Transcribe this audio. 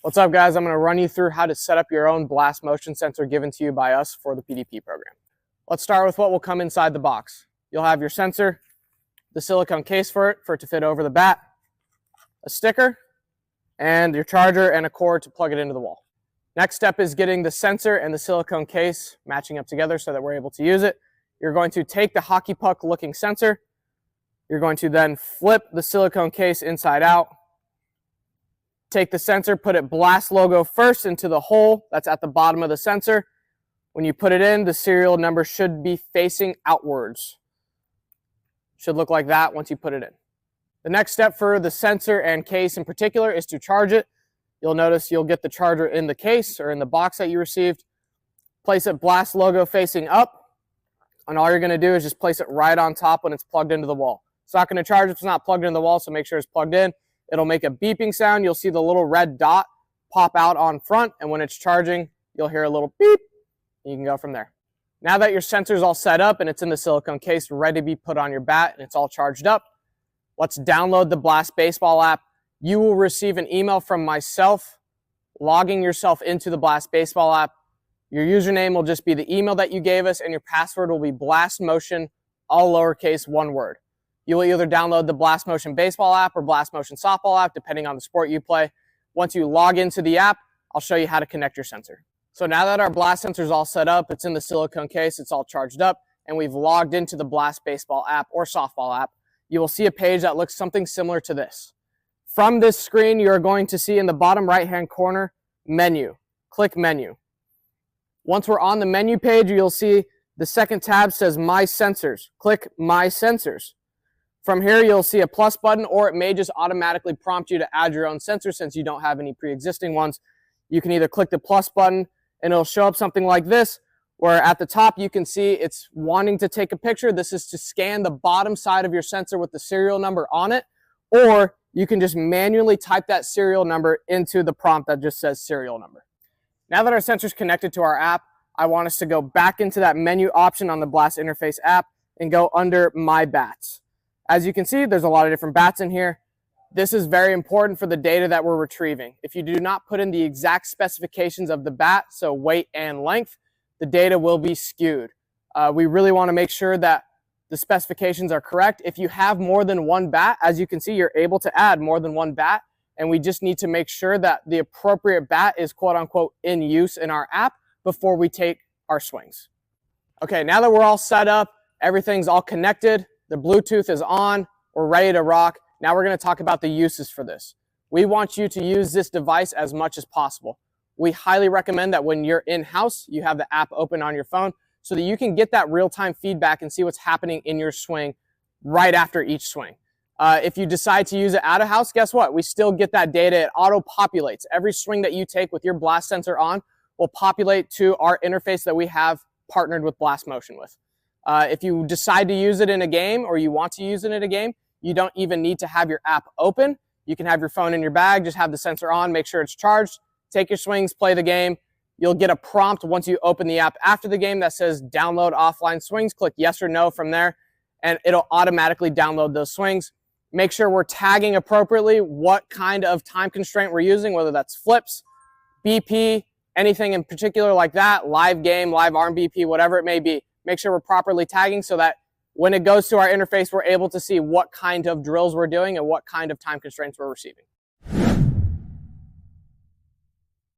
What's up, guys? I'm going to run you through how to set up your own blast motion sensor given to you by us for the PDP program. Let's start with what will come inside the box. You'll have your sensor, the silicone case for it to fit over the bat, a sticker, and your charger and a cord to plug it into the wall. Next step is getting the sensor and the silicone case matching up together so that we're able to use it. You're going to take the hockey puck looking sensor. You're going to then flip the silicone case inside out. Take the sensor, put it Blast logo first into the hole that's at the bottom of the sensor. When you put it in, the serial number should be facing outwards. Should look like that once you put it in. The next step for the sensor and case in particular is to charge it. You'll notice you'll get the charger in the case or in the box that you received. Place it Blast logo facing up. And all you're going to do is just place it right on top when it's plugged into the wall. It's not going to charge if it's not plugged into the wall, so make sure it's plugged in. It'll make a beeping sound. You'll see the little red dot pop out on front, and when it's charging, you'll hear a little beep. You can go from there. Now that your sensor's all set up and it's in the silicone case, ready to be put on your bat, and it's all charged up, let's download the Blast BSBL app. You will receive an email from myself logging yourself into the Blast BSBL app. Your username will just be the email that you gave us, and your password will be Blast Motion, all lowercase, one word. You will either download the Blast Motion Baseball app or Blast Motion Softball app, depending on the sport you play. Once you log into the app, I'll show you how to connect your sensor. So now that our Blast sensor is all set up, it's in the silicone case, it's all charged up, and we've logged into the Blast Baseball app or Softball app, you will see a page that looks something similar to this. From this screen, you're going to see in the bottom right-hand corner, Menu. Click Menu. Once we're on the menu page, you'll see the second tab says My Sensors. Click My Sensors. From here, you'll see a plus button, or it may just automatically prompt you to add your own sensor since you don't have any pre-existing ones. You can either click the plus button, and it'll show up something like this, where at the top you can see it's wanting to take a picture. This is to scan the bottom side of your sensor with the serial number on it, or you can just manually type that serial number into the prompt that just says serial number. Now that our sensor is connected to our app, I want us to go back into that menu option on the Blast Interface app and go under My Bats. As you can see, there's a lot of different bats in here. This is very important for the data that we're retrieving. If you do not put in the exact specifications of the bat, so weight and length, the data will be skewed. We really want to make sure that the specifications are correct. If you have more than one bat, as you can see, you're able to add more than one bat, and we just need to make sure that the appropriate bat is quote-unquote in use in our app before we take our swings. Okay, now that we're all set up, everything's all connected, the Bluetooth is on, we're ready to rock. Now we're going to talk about the uses for this. We want you to use this device as much as possible. We highly recommend that when you're in-house, you have the app open on your phone so that you can get that real-time feedback and see what's happening in your swing right after each swing. If you decide to use it out of house, guess what? We still get that data. It auto-populates. Every swing that you take with your Blast sensor on will populate to our interface that we have partnered with Blast Motion with. If you decide to use it in a game or you want to use it in a game, you don't even need to have your app open. You can have your phone in your bag, just have the sensor on, make sure it's charged, take your swings, play the game. You'll get a prompt once you open the app after the game that says download offline swings. Click yes or no from there, and it'll automatically download those swings. Make sure we're tagging appropriately what kind of time constraint we're using, whether that's flips, BP, anything in particular like that, live game, live arm BP, whatever it may be. Make sure we're properly tagging so that when it goes to our interface, we're able to see what kind of drills we're doing and what kind of time constraints we're receiving.